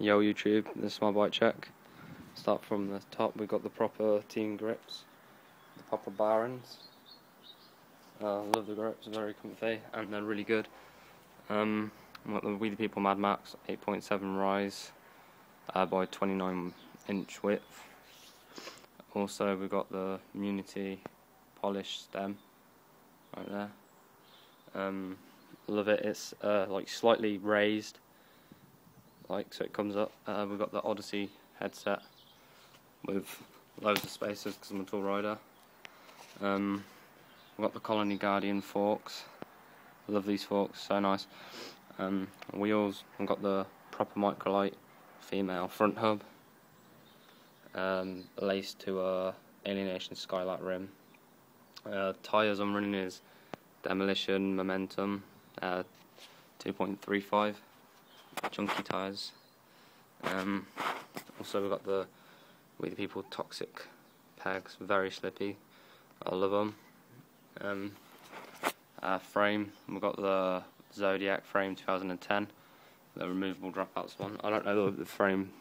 Yo YouTube, this is my bike check. Start from the top. We've got the proper team grips, the proper Barons. Love the grips, very comfy and they're really good. We've got the We The People Mad Max 8.7 rise by 29-inch width. Also we've got the Munity polished stem right there. Love it. It's like slightly raised, like so it comes up. We've got the Odyssey headset with loads of spacers because I'm a tall rider. We've got the Colony Guardian forks. Love these forks, so nice. Wheels, I've got the proper Microlite female front hub, laced to a Alienation Skylight rim. Tyres I'm running is Demolition Momentum 2.35 chunky tyres. Also we've got the We The People Toxic pegs, very slippy, I love them. Frame, we've got the Zodiac frame 2010, the removable dropouts one. I don't know the frame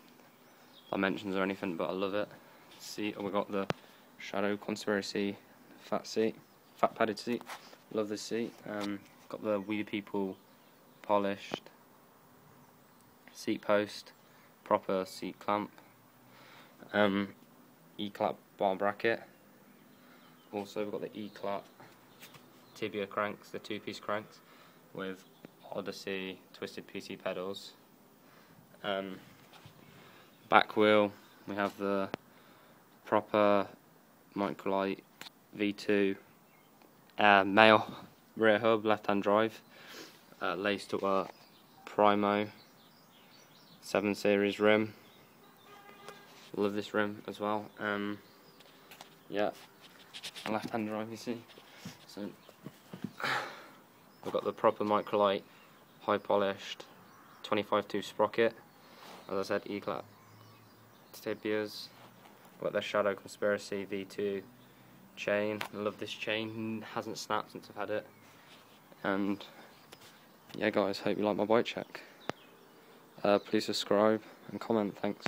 dimensions or anything, but I love it. Seat, we've got the Shadow Conspiracy fat padded seat. Love this seat. Got the We The People polished seat post, proper seat clamp, E-clap bar bracket. Also we've got the E-clap tibia cranks, the two-piece cranks with Odyssey twisted PC pedals. Back wheel, we have the proper Microlite V2 male rear hub, left-hand drive, laced to a Primo 7 Series rim. Love this rim as well. Yeah, left-hand drive, you see. So we've got the proper Microlite high polished 25-2 sprocket. As I said, E-clap tibias. We've got the Shadow Conspiracy V2 chain. I love this chain, hasn't snapped since I've had it. And yeah guys, hope you like my bike check. Please subscribe and comment, thanks.